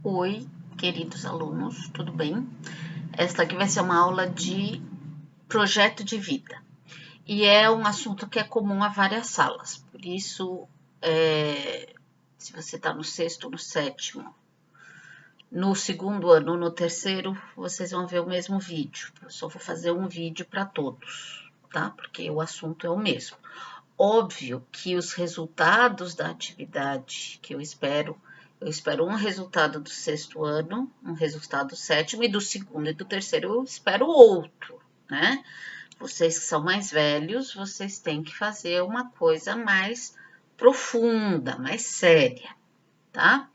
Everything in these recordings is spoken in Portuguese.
Oi, queridos alunos, tudo bem? Esta aqui vai ser uma aula de projeto de vida e é um assunto que é comum a várias salas, por isso, se você está no sexto, no sétimo, no segundo ano, no terceiro, vocês vão ver o mesmo vídeo. Eu só vou fazer um vídeo para todos, tá? Porque o assunto é o mesmo. Óbvio que os resultados da atividade que eu espero um resultado do sexto ano, um resultado do sétimo, e do segundo e do terceiro eu espero outro, né? Vocês que são mais velhos, vocês têm que fazer uma coisa mais profunda, mais séria, tá?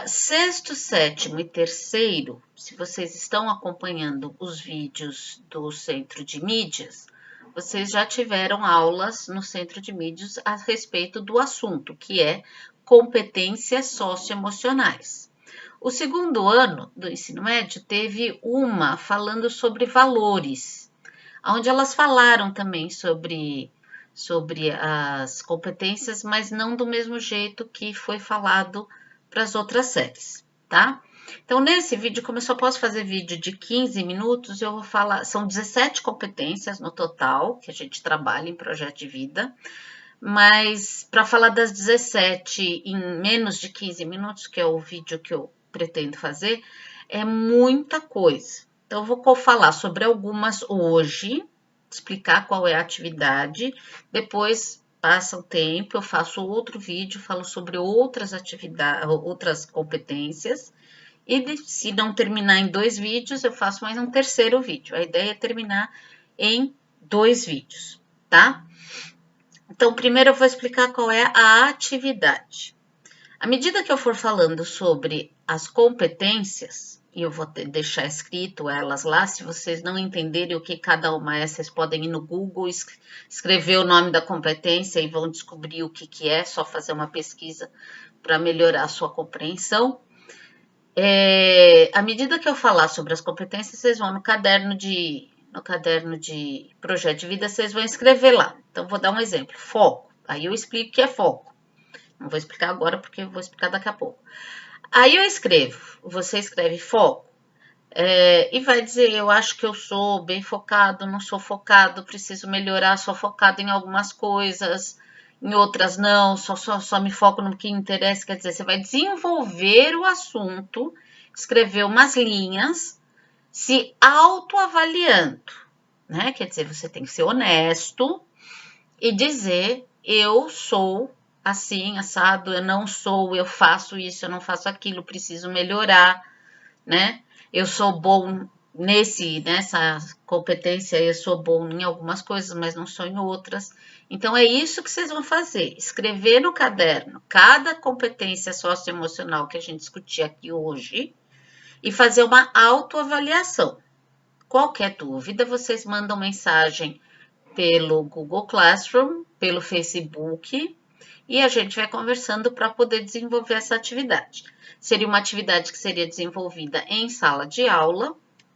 Sexto, sétimo e terceiro, se vocês estão acompanhando os vídeos do Centro de Mídias, vocês já tiveram aulas no Centro de Mídias a respeito do assunto, que é competências socioemocionais. O segundo ano do ensino médio teve uma falando sobre valores, onde elas falaram também sobre as competências, mas não do mesmo jeito que foi falado para as outras séries, tá? Então, nesse vídeo, como eu só posso fazer vídeo de 15 minutos, eu vou falar, são 17 competências no total que a gente trabalha em projeto de vida, mas para falar das 17 em menos de 15 minutos, que é o vídeo que eu pretendo fazer, é muita coisa. Então, eu vou falar sobre algumas hoje, explicar qual é a atividade, depois passa o tempo, eu faço outro vídeo, falo sobre outras atividades, outras competências, e se não terminar em 2 vídeos, eu faço mais um terceiro vídeo. A ideia é terminar em 2 vídeos, tá? Então, primeiro eu vou explicar qual é a atividade. À medida que eu for falando sobre as competências, e eu vou deixar escrito elas lá, se vocês não entenderem o que cada uma é, vocês podem ir no Google, escrever o nome da competência e vão descobrir o que é, só fazer uma pesquisa para melhorar a sua compreensão. À medida que eu falar sobre as competências, vocês vão no caderno de projeto de vida, vocês vão escrever lá. Então, vou dar um exemplo, foco. Aí eu explico o que é foco. Não vou explicar agora, porque eu vou explicar daqui a pouco. Aí eu escrevo, você escreve foco, e vai dizer, eu acho que eu sou bem focado, não sou focado, preciso melhorar, sou focado em algumas coisas, em outras não, só me foco no que interessa. Quer dizer, você vai desenvolver o assunto, escrever umas linhas, se autoavaliando, né? Quer dizer, você tem que ser honesto e dizer, eu sou assim, assado, eu não sou, eu faço isso, eu não faço aquilo, preciso melhorar, né? Eu sou bom nessa competência, eu sou bom em algumas coisas, mas não sou em outras. Então, é isso que vocês vão fazer, escrever no caderno cada competência socioemocional que a gente discutiu aqui hoje e fazer uma autoavaliação. Qualquer dúvida, vocês mandam mensagem pelo Google Classroom, pelo Facebook, e a gente vai conversando para poder desenvolver essa atividade. Seria uma atividade que seria desenvolvida em sala de aula,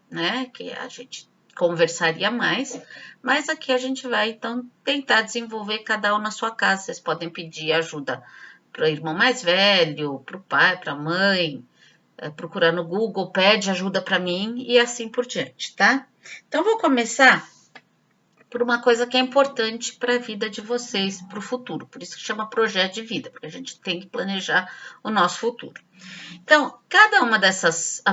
né? Que a gente conversaria mais, mas aqui a gente vai então tentar desenvolver cada um na sua casa. Vocês podem pedir ajuda para o irmão mais velho, para o pai, para a mãe, procurar no Google, pede ajuda para mim e assim por diante, tá? Então, vou começar por uma coisa que é importante para a vida de vocês, para o futuro. Por isso que chama projeto de vida, porque a gente tem que planejar o nosso futuro. Então, cada uma dessas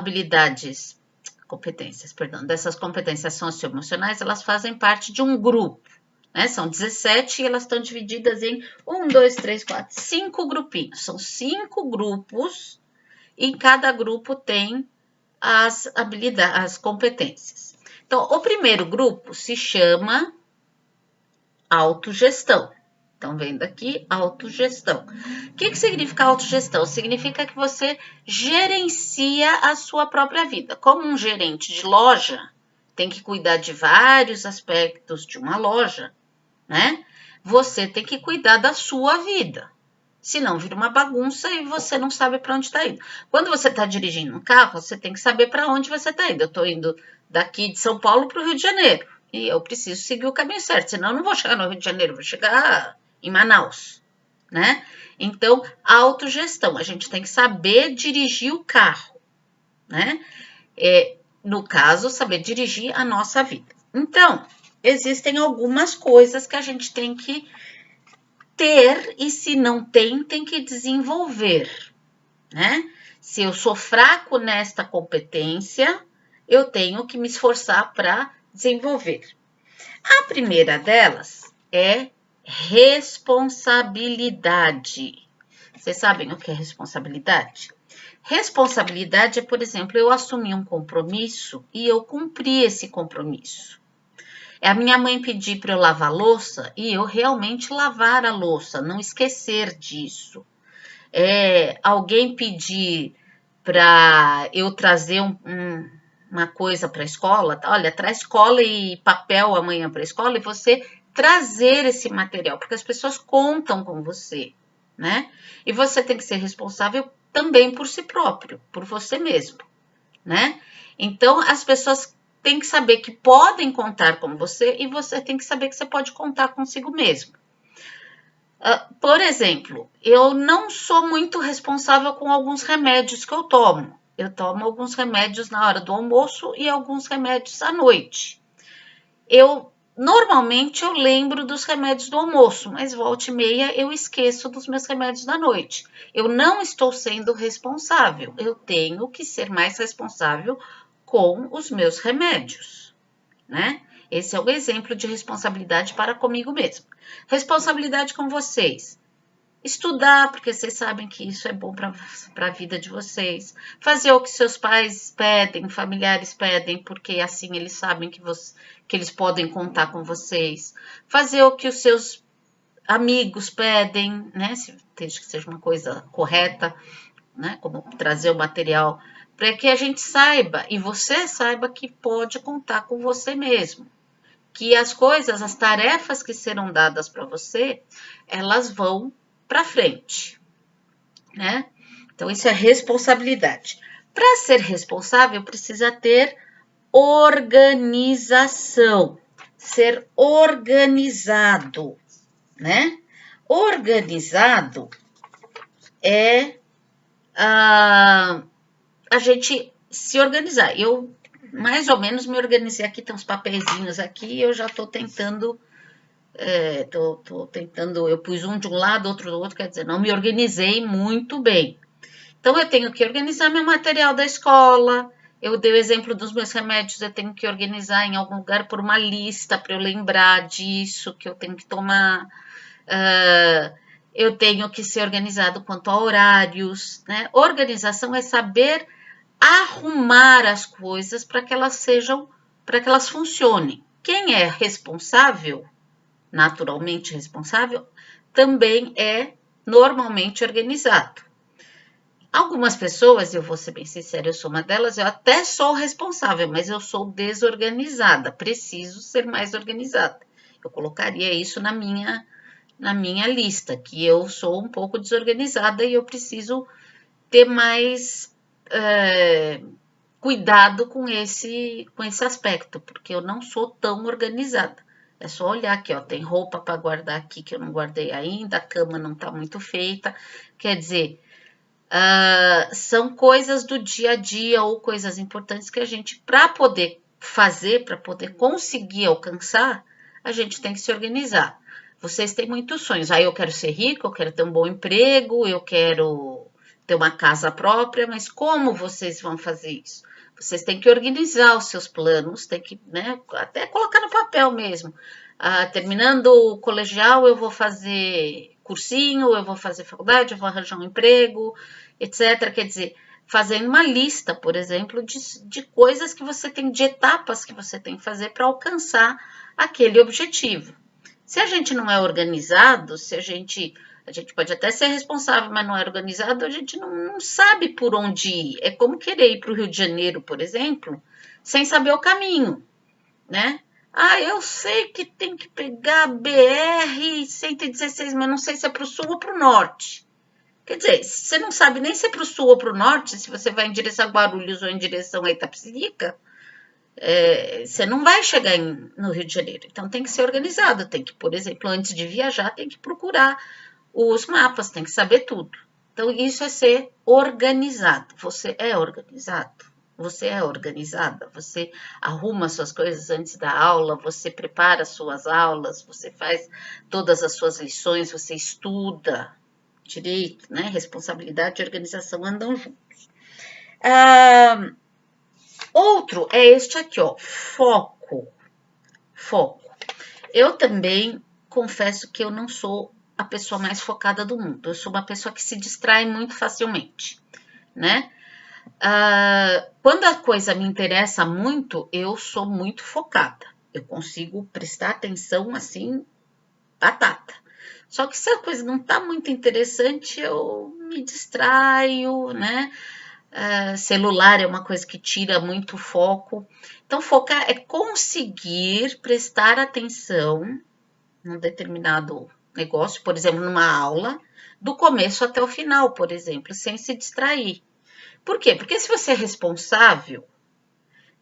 dessas competências socioemocionais, elas fazem parte de um grupo, né? São 17 e elas estão divididas em 1, 2, 3, 4, 5 grupinhos. São 5 grupos e cada grupo tem as habilidades, as competências. Então, o primeiro grupo se chama autogestão. Estão vendo aqui? Autogestão. O que significa autogestão? Significa que você gerencia a sua própria vida. Como um gerente de loja tem que cuidar de vários aspectos de uma loja, né? Você tem que cuidar da sua vida. Senão vira uma bagunça e você não sabe para onde está indo. Quando você está dirigindo um carro, você tem que saber para onde você está indo. Eu estou indo daqui de São Paulo para o Rio de Janeiro. E eu preciso seguir o caminho certo, senão eu não vou chegar no Rio de Janeiro, vou chegar em Manaus, né? Então, autogestão, a gente tem que saber dirigir o carro, né? No caso, saber dirigir a nossa vida. Então, existem algumas coisas que a gente tem que ter e se não tem, tem que desenvolver, né? Se eu sou fraco nesta competência, eu tenho que me esforçar para desenvolver. A primeira delas é responsabilidade. Vocês sabem o que é responsabilidade? Responsabilidade é, por exemplo, eu assumir um compromisso e eu cumprir esse compromisso. É a minha mãe pedir para eu lavar a louça e eu realmente lavar a louça, não esquecer disso. É alguém pedir para eu trazer uma coisa para a escola, olha, traz cola e papel amanhã para a escola e você trazer esse material, porque as pessoas contam com você, né? E você tem que ser responsável também por si próprio, por você mesmo, né? Então, as pessoas têm que saber que podem contar com você e você tem que saber que você pode contar consigo mesmo. Por exemplo, eu não sou muito responsável com alguns remédios que eu tomo. Eu tomo alguns remédios na hora do almoço e alguns remédios à noite. Normalmente eu lembro dos remédios do almoço, mas volta e meia eu esqueço dos meus remédios da noite. Eu não estou sendo responsável. Eu tenho que ser mais responsável com os meus remédios, né? Esse é o exemplo de responsabilidade para comigo mesmo. Responsabilidade com vocês. Estudar, porque vocês sabem que isso é bom para a vida de vocês. Fazer o que seus pais pedem, familiares pedem, porque assim eles sabem que eles podem contar com vocês. Fazer o que os seus amigos pedem, né? Desde que seja uma coisa correta, né? Como trazer o material, para que a gente saiba, e você saiba que pode contar com você mesmo. Que as coisas, as tarefas que serão dadas para você, elas vão para frente, né? Então, isso é responsabilidade. Para ser responsável, precisa ter organização, ser organizado, né? Organizado é a gente se organizar. Eu mais ou menos me organizei aqui, tem uns papeizinhos aqui, eu já estou tentando. Eu pus um de um lado, outro do outro, quer dizer, não me organizei muito bem. Então, eu tenho que organizar meu material da escola. Eu dei o exemplo dos meus remédios, eu tenho que organizar em algum lugar por uma lista para eu lembrar disso que eu tenho que tomar. Eu tenho que ser organizado quanto a horários, né? Organização é saber arrumar as coisas para que elas funcionem. Quem é responsável, naturalmente responsável, também é normalmente organizado. Algumas pessoas, eu vou ser bem sincera, eu sou uma delas, eu até sou responsável, mas eu sou desorganizada, preciso ser mais organizada. Eu colocaria isso na minha lista, que eu sou um pouco desorganizada e eu preciso ter mais cuidado com esse aspecto, porque eu não sou tão organizada. É só olhar aqui, ó, tem roupa para guardar aqui que eu não guardei ainda, a cama não está muito feita. Quer dizer, são coisas do dia a dia ou coisas importantes que a gente, para poder fazer, para poder conseguir alcançar, a gente tem que se organizar. Vocês têm muitos sonhos. Aí eu quero ser rico, eu quero ter um bom emprego, eu quero ter uma casa própria, mas como vocês vão fazer isso? Vocês têm que organizar os seus planos, tem que, né, até colocar no papel mesmo. Terminando o colegial, eu vou fazer cursinho, eu vou fazer faculdade, eu vou arranjar um emprego, etc. Quer dizer, fazendo uma lista, por exemplo, de coisas que você tem, de etapas que você tem que fazer para alcançar aquele objetivo. Se a gente não é organizado, a gente pode até ser responsável, mas não é organizado, a gente não sabe por onde ir. É como querer ir para o Rio de Janeiro, por exemplo, sem saber o caminho, né? Eu sei que tem que pegar a BR-116, mas não sei se é para o sul ou para o norte. Quer dizer, você não sabe nem se é para o sul ou para o norte, se você vai em direção a Guarulhos ou em direção a Itapecerica, você não vai chegar no Rio de Janeiro. Então, tem que ser organizado. Tem que, por exemplo, antes de viajar, tem que procurar os mapas, tem que saber tudo. Então, isso é ser organizado. Você é organizado? Você é organizada? Você arruma suas coisas antes da aula? Você prepara suas aulas? Você faz todas as suas lições? Você estuda? Direito, né? Responsabilidade e organização andam juntos. Outro é este aqui, ó, foco. Foco. Eu também confesso que eu não sou a pessoa mais focada do mundo. Eu sou uma pessoa que se distrai muito facilmente, né? Quando a coisa me interessa muito, eu sou muito focada. Eu consigo prestar atenção assim, batata. Só que se a coisa não tá muito interessante, eu me distraio, né? Celular é uma coisa que tira muito foco. Então, focar é conseguir prestar atenção num determinado negócio, por exemplo, numa aula, do começo até o final, por exemplo, sem se distrair. Por quê? Porque se você é responsável,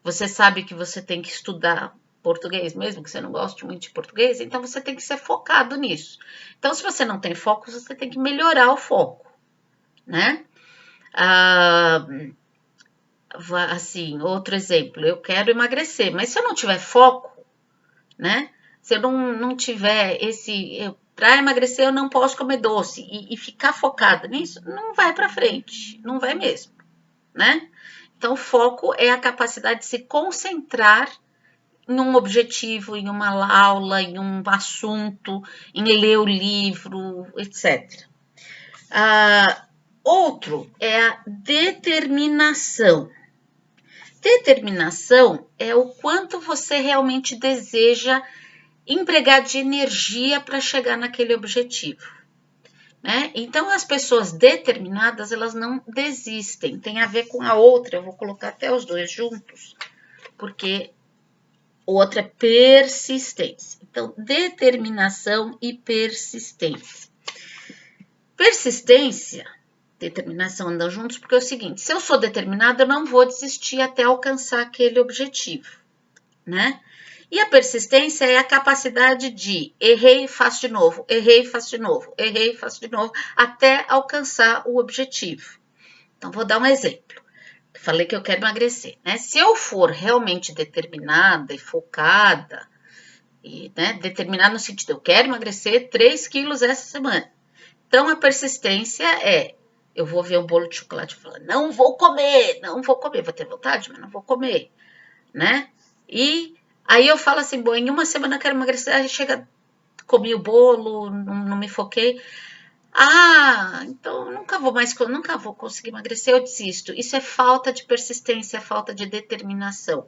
você sabe que você tem que estudar português, mesmo que você não goste muito de português, então você tem que ser focado nisso. Então, se você não tem foco, você tem que melhorar o foco, né? Assim, outro exemplo, eu quero emagrecer, mas se eu não tiver foco, né? Se eu não tiver para emagrecer eu não posso comer doce e ficar focada nisso, não vai para frente, não vai mesmo, né? Então, foco é a capacidade de se concentrar em um objetivo, em uma aula, em um assunto, em ler o livro, etc. Outro é a determinação. Determinação é o quanto você realmente deseja empregar de energia para chegar naquele objetivo, né? Então, as pessoas determinadas, elas não desistem. Tem a ver com a outra, eu vou colocar até os dois juntos, porque outra é persistência. Então, determinação e persistência. Persistência, determinação andam juntos, porque é o seguinte, se eu sou determinada, eu não vou desistir até alcançar aquele objetivo, né? E a persistência é a capacidade de errei e faço de novo, errei e faço de novo, errei e faço de novo, até alcançar o objetivo. Então, vou dar um exemplo. Eu falei que eu quero emagrecer, né? Se eu for realmente determinada e focada, e, né, determinada no sentido, eu quero emagrecer 3 quilos essa semana. Então, a persistência é, eu vou ver um bolo de chocolate e falar, não vou comer, vou ter vontade, mas não vou comer, né? E aí eu falo assim, bom, em uma semana eu quero emagrecer, aí chega, comi o bolo, não me foquei. Então nunca vou conseguir emagrecer, eu desisto. Isso é falta de persistência, falta de determinação.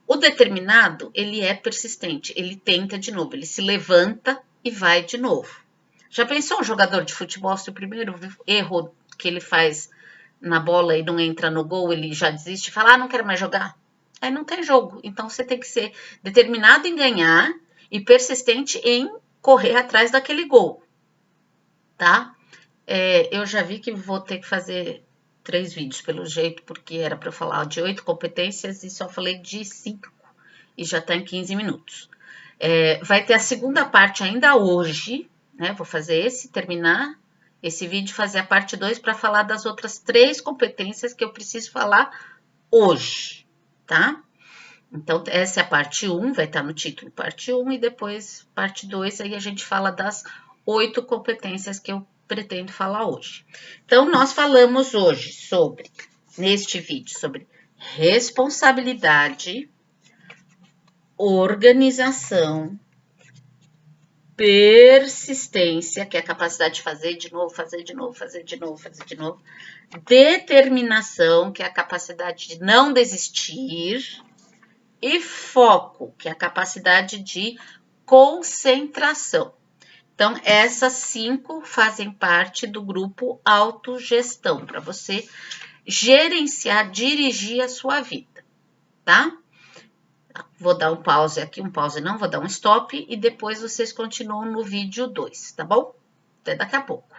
O determinado, ele é persistente, ele tenta de novo, ele se levanta e vai de novo. Já pensou um jogador de futebol, se o primeiro erro que ele faz na bola e não entra no gol, ele já desiste e fala, não quero mais jogar? Aí não tem jogo. Então, você tem que ser determinado em ganhar e persistente em correr atrás daquele gol, tá? Eu já vi que vou ter que fazer 3 vídeos, pelo jeito, porque era para eu falar de 8 competências e só falei de 5 e já está em 15 minutos. Vai ter a segunda parte ainda hoje, né? Vou fazer terminar esse vídeo, fazer a parte 2 para falar das outras 3 competências que eu preciso falar hoje, tá? Então, essa é a parte 1, vai estar no título parte 1 e depois parte 2, aí a gente fala das 8 competências que eu pretendo falar hoje. Então, nós falamos hoje neste vídeo, sobre responsabilidade, organização, persistência, que é a capacidade de fazer de novo, fazer de novo, fazer de novo, fazer de novo, determinação, que é a capacidade de não desistir, e foco, que é a capacidade de concentração. Então, essas 5 fazem parte do grupo autogestão, para você gerenciar, dirigir a sua vida, tá? Vou dar um pause aqui, não, vou dar um stop e depois vocês continuam no vídeo 2, tá bom? Até daqui a pouco.